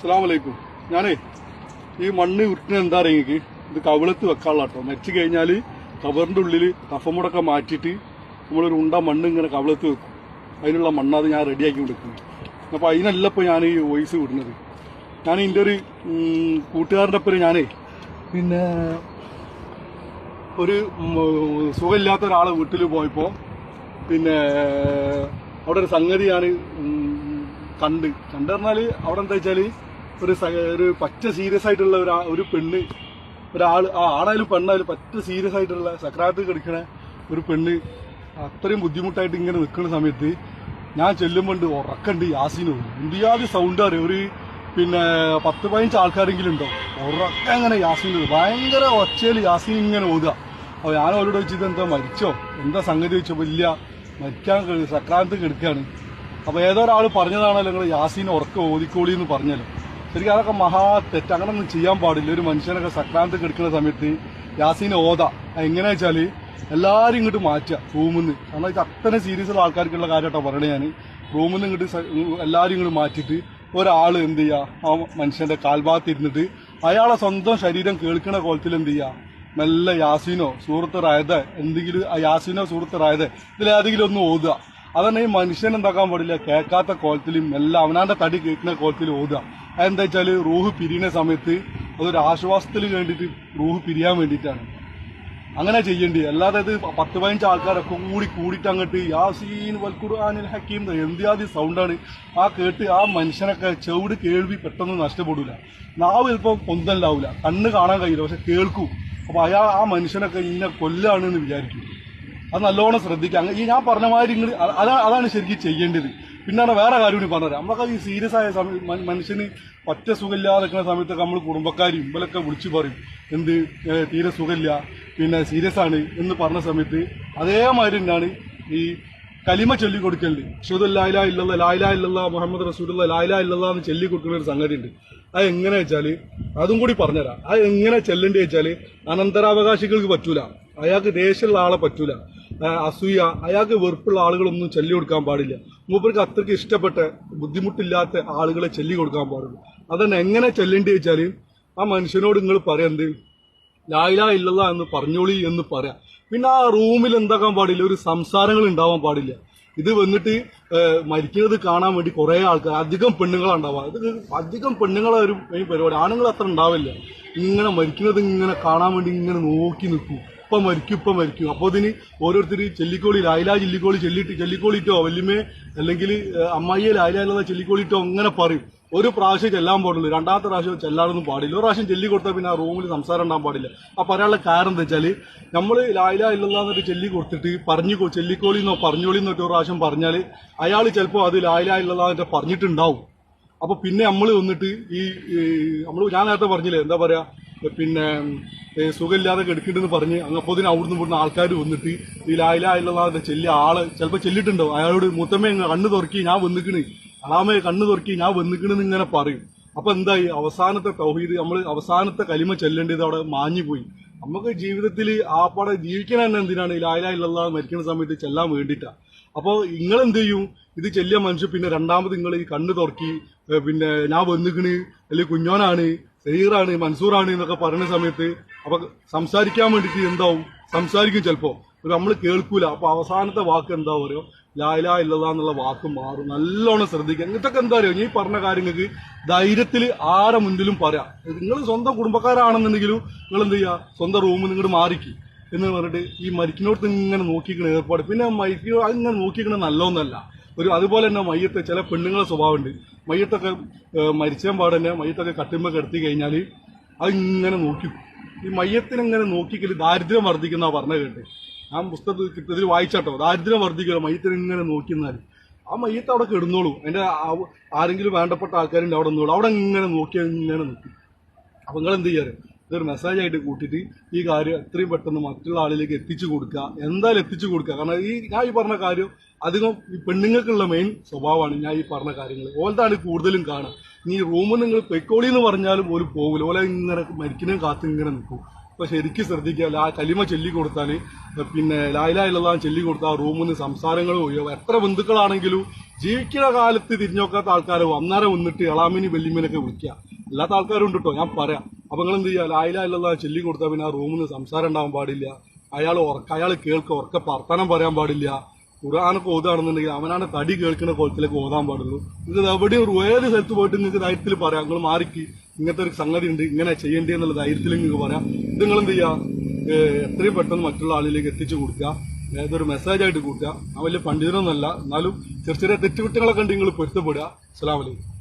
അസ്സലാമലൈക്കും. ഞാനേ ഈ മണ്ണ് ഉരുട്ടിന് എന്താ അറിയെങ്കിൽ ഇത് കവിളത്ത് വെക്കാനുള്ള കേട്ടോ. മരിച്ചു കഴിഞ്ഞാൽ കവറിൻ്റെ ഉള്ളിൽ കഫമുടൊക്കെ മാറ്റിയിട്ട് നമ്മളൊരു ഉണ്ട മണ്ണ് ഇങ്ങനെ കവിളത്ത് വെക്കും. അതിനുള്ള മണ്ണത് ഞാൻ റെഡിയാക്കി കൊടുക്കുന്നത്. അപ്പോൾ അതിനല്ല ഇപ്പോൾ ഞാൻ ഈ വോയിസ് വിടുന്നത്. ഞാൻ എൻ്റെ ഒരു കൂട്ടുകാരൻ്റെ ഒപ്പം ഞാനേ പിന്നെ ഒരു സുഖമില്ലാത്ത ഒരാളെ വീട്ടിൽ പോയപ്പോൾ പിന്നെ അവിടെ ഒരു സംഗതി ഞാൻ കണ്ട് പറഞ്ഞാൽ അവിടെ എന്താ വെച്ചാൽ ഒരു പറ്റ സീരിയസ് ആയിട്ടുള്ള ഒരു പെണ്ണ് ഒരാൾ ആണായാലും പെണ്ണായാലും പറ്റ സീരിയസ് ആയിട്ടുള്ള സക്രാത്ത് കിടക്കണ ഒരു പെണ്ണ് അത്രയും ബുദ്ധിമുട്ടായിട്ട് ഇങ്ങനെ നിൽക്കുന്ന സമയത്ത് ഞാൻ ചെല്ലുമ്പോണ്ട് ഉറക്കണ്ട് യാസീൻ ഓടും. ഇന്ത്യാദി സൗണ്ട് അറിയാം. ഒരു പിന്നെ 10-15 ആൾക്കാരെങ്കിലും ഉണ്ടോ ഉറക്കം അങ്ങനെ യാസീൻ ഓടും. ഭയങ്കര ഒച്ചയിൽ യാസീൻ ഇങ്ങനെ ഓതുക. അപ്പോൾ ഞാൻ അവരോട് വെച്ചിട്ട് എന്താ മരിച്ചോ എന്താ സംഗതി വെച്ചപ്പോൾ ഇല്ല മരിക്കാൻ സക്രാത്ത് കിടക്കുകയാണ്. അപ്പോൾ ഏതോ ഒരാൾ പറഞ്ഞതാണല്ലോ നിങ്ങൾ യാസീൻ ഉറക്കം ഓതിക്കോളി എന്ന് പറഞ്ഞല്ലോ. ശരിക്കും അതൊക്കെ മഹാ തെറ്റ്. അങ്ങനെ ഒന്നും ചെയ്യാൻ പാടില്ല. ഒരു മനുഷ്യനൊക്കെ സക്രാന്ത് കിടക്കുന്ന സമയത്ത് യാസീനെ ഓതാ എങ്ങനെയാ വെച്ചാൽ എല്ലാവരും ഇങ്ങോട്ട് മാറ്റുക റൂമിൽ നിന്ന്. കാരണം ഇത് അത്രയും സീരിയസ് ഉള്ള ആൾക്കാർക്കുള്ള കാര്യമായിട്ടോ പറയണേ. ഞാൻ റൂമിൽ നിന്ന് ഇങ്ങോട്ട് എല്ലാവരും ഇങ്ങോട്ട് മാറ്റിയിട്ട് ഒരാൾ എന്ത് ചെയ്യുക ആ മനുഷ്യന്റെ കാൽഭാഗത്ത് ഇരുന്നിട്ട് അയാളെ സ്വന്തം ശരീരം കേൾക്കുന്ന കോലത്തിൽ എന്ത് ചെയ്യുക മെല്ലെ യാസീനോ സൂറത്ത് റായതോ എന്തെങ്കിലും യാസീനോ സൂറത്ത് റായതോ ഇതിലേതെങ്കിലും ഒന്ന് ഓതുക. അതന്നെ ഈ മനുഷ്യൻ എന്താക്കാൻ പാടില്ല കേൾക്കാത്ത കോലത്തിലും എല്ലാം അവനാന്റെ തടി കേൾക്കുന്ന കോലത്തിൽ ഓതുക. അതെന്താ വെച്ചാൽ റൂഹ് പിരിയുന്ന സമയത്ത് അതൊരു ആശ്വാസത്തിന് വേണ്ടിയിട്ട് റൂഹ് പിരിയാൻ വേണ്ടിയിട്ടാണ് അങ്ങനെ ചെയ്യേണ്ടി. അല്ലാതെ ഇത് 10-15 ആൾക്കാരൊക്കെ കൂടിയിട്ട് അങ്ങോട്ട് യാസീൻ വൽ ഖുർആനിൽ ഹക്കീം എന്തിയാദി സൗണ്ടാണ് ആ കേട്ട് ആ മനുഷ്യനൊക്കെ ചെവിട് കേൾവി പെട്ടെന്ന് നഷ്ടപ്പെടില്ല. നാവ് ചിലപ്പോൾ പൊന്തല്ലാവില്ല, കണ്ണ് കാണാൻ കഴിയില്ല, പക്ഷെ കേൾക്കും. അപ്പോൾ ആ മനുഷ്യനൊക്കെ ഇങ്ങനെ കൊല്ലാണെന്ന് വിചാരിക്കും. അത് നല്ലോണം ശ്രദ്ധിക്കുക. ഈ ഞാൻ പറഞ്ഞ മാതിരി ഇങ്ങനെ അതാണ് ശരിക്കും ചെയ്യേണ്ടത്. പിന്നാണ് വേറെ കാര്യം കൂടി പറഞ്ഞുതരാം. നമ്മളൊക്കെ ഈ സീരിയസ് ആയ മനുഷ്യന് ഒറ്റ സുഖമില്ലാതെ നിൽക്കുന്ന സമയത്തൊക്കെ നമ്മൾ കുടുംബക്കാരും ഇവരൊക്കെ വിളിച്ചു പറയും എന്ത് തീരെ സുഖമില്ല പിന്നെ സീരിയസ് ആണ് എന്ന് പറഞ്ഞ സമയത്ത് അതേമാതിരി തന്നെയാണ് ഈ കലിമ ചൊല്ലി കൊടുക്കലുണ്ട്. അഷ്ഹദു ലാ ഇലാഹ ഇല്ലല്ലാഹ് ലാ ഇലാഹ ഇല്ലല്ലാഹ് മുഹമ്മദ് റസൂലുള്ളാഹി ലാ ഇലാഹ ഇല്ലല്ലാഹ് എന്ന് ചൊല്ലി കൊടുക്കുന്ന ഒരു സംഗതി ഉണ്ട്. അത് എങ്ങനെ വെച്ചാൽ അതും കൂടി പറഞ്ഞുതരാം. അത് എങ്ങനെ ചെല്ലേണ്ടി വെച്ചാൽ അനന്തരാവകാശികൾക്ക് പറ്റൂല, അയാൾക്ക് ദേഷ്യമുള്ള ആളെ പറ്റൂല, അസൂയ അയാൾക്ക് വെറുപ്പുള്ള ആളുകളൊന്നും ചൊല്ലി കൊടുക്കാൻ പാടില്ല. മൂപ്പർക്ക് അത്രയ്ക്ക് ഇഷ്ടപ്പെട്ട ബുദ്ധിമുട്ടില്ലാത്ത ആളുകളെ ചൊല്ലി കൊടുക്കാൻ പാടുള്ളൂ. അതന്നെ എങ്ങനെ ചെല്ലേണ്ടി വെച്ചാൽ ആ മനുഷ്യനോട് നിങ്ങൾ പറയുന്നത് ലാ ഇലാഹ ഇല്ലല്ലാഹ് എന്ന് പറഞ്ഞോളി എന്ന് പറയാം. പിന്നെ ആ റൂമിൽ എന്താക്കാൻ പാടില്ല, ഒരു സംസാരങ്ങൾ ഉണ്ടാവാൻ പാടില്ല. ഇത് വന്നിട്ട് മരിക്കുന്നത് കാണാൻ വേണ്ടി കുറെ ആൾക്കാർ അധികം പെണ്ണുങ്ങളുണ്ടാവുക. ഇത് അധികം പെണ്ണുങ്ങളെ ഒരു മെയിൻ പരിപാടി. ആണുങ്ങൾ അത്ര ഉണ്ടാവില്ല. ഇങ്ങനെ മരിക്കുന്നത് ഇങ്ങനെ കാണാൻ വേണ്ടി ഇങ്ങനെ നോക്കി നിൽക്കും. ഇപ്പം മരിക്കും. അപ്പോൾ ഇതിന് ഓരോരുത്തർ ചെല്ലിക്കോളി ലായിലാ ചെല്ലിക്കോളിട്ടോ വല്യമ്മേ അല്ലെങ്കിൽ അമ്മായിയെ ലായിലാ ചെല്ലിക്കോളിട്ടോ അങ്ങനെ പറയും. ഒരു പ്രാവശ്യം ചെല്ലാൻ പാടുള്ളൂ, രണ്ടാമത്തെ പ്രാവശ്യം ചെല്ലാനൊന്നും പാടില്ല. ഒരു പ്രാവശ്യം ചൊല്ലി കൊടുത്താൽ പിന്നെ ആ റൂമിൽ സംസാരം ഉണ്ടാകാൻ പാടില്ല. ആ പറയാനുള്ള കാരണം എന്താ വെച്ചാൽ നമ്മൾ ലായിലാ ഇല്ലല്ലാഹ് ചൊല്ലി കൊടുത്തിട്ട് ചെല്ലിക്കോളിന്നോ പറഞ്ഞോളിന്നോ ഒരു പ്രാവശ്യം പറഞ്ഞാൽ അയാൾ ചിലപ്പോൾ അത് ലായിലാ ഇല്ലല്ലാഹ് പറഞ്ഞിട്ടുണ്ടാവും. അപ്പൊ പിന്നെ നമ്മൾ വന്നിട്ട് ഞാൻ നേരത്തെ പറഞ്ഞില്ലേ എന്താ പറയാ പിന്നെ സുഖമില്ലാതെ കിടക്കുന്നുണ്ടെന്ന് പറഞ്ഞ് അങ്ങപ്പോൾ അവിടുന്ന് ഇവിടുന്ന് ആൾക്കാർ വന്നിട്ട് ഈ ലാ ഇലാഹ ഇല്ലല്ലാഹ് ചെല്ലിയ ആള് ചിലപ്പോൾ ചെല്ലിട്ടുണ്ടാവും. അയാളോട് മുത്തമ്മേ കണ്ണ് തുറക്കി ഞാൻ വന്നിക്കണ്, അളാമേ കണ്ണ് തുറക്കി ഞാൻ വന്നിക്കണെന്ന് ഇങ്ങനെ പറയും. അപ്പൊ എന്തായി അവസാനത്തെ തൗഹീദ് നമ്മൾ അവസാനത്തെ കലിമ ചെല്ലേണ്ടത് അവിടെ മാഞ്ഞു പോയി. നമുക്ക് ജീവിതത്തിൽ ആപ്പാടെ ജീവിക്കാൻ തന്നെ എന്തിനാണ് ലാ ഇലാഹ ഇല്ലല്ലാഹ് മരിക്കുന്ന സമയത്ത് ചെല്ലാൻ വേണ്ടിയിട്ടാ. അപ്പോൾ നിങ്ങൾ എന്ത് ചെയ്യും, ഇത് ചെല്ലിയ മനുഷ്യൻ പിന്നെ രണ്ടാമത് നിങ്ങൾ ഈ കണ്ണ് തുറക്കി പിന്നെ ഞാൻ വന്നിക്കണ് അല്ലെങ്കിൽ കുഞ്ഞോനാണ് സഹീറാണ് മൻസൂറാണ് എന്നൊക്കെ പറയുന്ന സമയത്ത് അപ്പൊ സംസാരിക്കാൻ വേണ്ടിയിട്ട് എന്താവും സംസാരിക്കും. ചിലപ്പോ നമ്മൾ കേൾക്കൂല. അപ്പൊ അവസാനത്തെ വാക്ക് എന്താ പറയുക ലാ ഇലാഹ ഇല്ലല്ലാഹ് എന്നുള്ള വാക്ക് മാറും. നല്ലോണം ശ്രദ്ധിക്കുക. ഇതൊക്കെ എന്താ പറയുക ഈ പറഞ്ഞ കാര്യങ്ങൾക്ക് ധൈര്യത്തിൽ ആരെ മുന്നിലും പറയാം. നിങ്ങൾ സ്വന്തം കുടുംബക്കാരാണെന്നുണ്ടെങ്കിലും നിങ്ങൾ എന്ത് ചെയ്യുക സ്വന്തം റൂമിൽ നിങ്ങോട്ട് മാറിക്ക് എന്ന് പറഞ്ഞിട്ട് ഈ മരിക്കിനോട്ട് ഇങ്ങനെ നോക്കിക്കണ ഏർപ്പാട്. പിന്നെ മരിക്കോ അതിങ്ങനെ നോക്കിക്കണ നല്ലതൊന്നല്ല. അതുപോലെ തന്നെ മയ്യത്ത് ചില പെണ്ണുങ്ങളെ സ്വഭാവമുണ്ട്. മയ്യത്തൊക്കെ മരിച്ചാൻ പാടന്നെ മയ്യത്തൊക്കെ കട്ടുമ്പോ കിടത്തി കഴിഞ്ഞാൽ അതിങ്ങനെ നോക്കി ഈ മയ്യത്തിനെങ്ങനെ നോക്കിക്കല് ദാരിദ്ര്യം വർദ്ധിക്കുന്ന പറഞ്ഞ കേട്ട് ഞാൻ പുസ്തകത്തിൽ വായിച്ചാട്ടോ. ദാരിദ്ര്യം വർദ്ധിക്കുക മയ്യത്തിന് ഇങ്ങനെ നോക്കിന്നാൽ ആ മയ്യത്ത് അവിടെ കിടന്നോളൂ. അതിന്റെ ആരെങ്കിലും വേണ്ടപ്പെട്ട ആൾക്കാരുണ്ട് അവിടെ നിന്നോളൂ. അവിടെ ഇങ്ങനെ ഇങ്ങനെ നിൽക്കും. അപ്പൊ നിങ്ങൾ എന്ത് ചെയ്യാറ് ഇതൊരു മെസ്സേജായിട്ട് കൂട്ടിയിട്ട് ഈ കാര്യം എത്രയും പെട്ടെന്ന് മറ്റുള്ള ആളിലേക്ക് എത്തിച്ചു കൊടുക്കുക. എന്തായാലും എത്തിച്ചു കൊടുക്കുക. കാരണം ഞാൻ ഈ പറഞ്ഞ കാര്യം അധികം ഈ പെണ്ണുങ്ങൾക്കുള്ള മെയിൻ സ്വഭാവമാണ് ഞാൻ ഈ പറഞ്ഞ കാര്യങ്ങൾ. ഓലതാണ് കൂടുതലും കാണുക. ഈ റൂമിൽ നിങ്ങൾ പെക്കോളി എന്ന് പറഞ്ഞാലും ഓല് പോകില്ല. ഓല ഇങ്ങനെ മരിക്കുന്നതും കാത്ത് ഇങ്ങനെ നിൽക്കും. അപ്പൊ ശരിക്കും ശ്രദ്ധിക്കുക. കലിമ ചൊല്ലി കൊടുത്താൽ പിന്നെ ലായിലായിലുള്ള ചൊല്ലി കൊടുത്താൽ റൂമിൽ നിന്ന് സംസാരങ്ങളും ഒഴിയോ. എത്ര ബന്ധുക്കളാണെങ്കിലും ജീവിക്കുന്ന കാലത്ത് തിരിഞ്ഞോക്കാത്ത ആൾക്കാർ അന്നേരം വന്നിട്ട് എളാമിനി വെല്ലിമിനൊക്കെ വിളിക്കുക. അല്ലാത്ത ആൾക്കാരും ഉണ്ട് കേട്ടോ, ഞാൻ പറയാം. അപ്പൊ നിങ്ങൾ എന്ത് ചെയ്യുക, ലായിലായിലുള്ള ചൊല്ലി കൊടുത്താൽ പിന്നെ ആ റൂമിൽ നിന്ന് സംസാരം ഉണ്ടാവാൻ പാടില്ല. അയാൾ കേൾക്കുക, ഉറക്കെ വർത്തമാനം പറയാൻ പാടില്ല. ഖുർആനൊക്കെ ഓതാണെന്നുണ്ടെങ്കിൽ അവനാണ് തടി കേൾക്കുന്ന കോലത്തിലേക്ക് ഓതാൻ പാടുള്ളൂ. ഇത് എവിടെയും ഏത് സ്ഥലത്ത് പോയിട്ട് നിങ്ങൾക്ക് ധൈര്യത്തിൽ പറയാം, നിങ്ങൾ മാറിക്ക് ഇങ്ങനത്തെ ഒരു സംഗതി ഉണ്ട്, ഇങ്ങനെ ചെയ്യേണ്ടി എന്നുള്ള ധൈര്യത്തിൽ നിങ്ങൾക്ക് പറയാം. ഇത് നിങ്ങൾ എന്ത് ചെയ്യുക, എത്രയും പെട്ടെന്ന് മറ്റുള്ള ആളിലേക്ക് എത്തിച്ചു കൊടുക്കുക. ഏതൊരു മെസ്സേജ് ആയിട്ട് കൊടുക്കുക. ഞാൻ വലിയ പണ്ഡിതനൊന്നുമല്ല, എന്നാലും ചെറിയ ചെറിയ തെറ്റുകുറ്റങ്ങളൊക്കെ ഉണ്ട്, നിങ്ങൾ പൊരുത്തപ്പെടുക. അസ്സലാമു അലൈക്കും.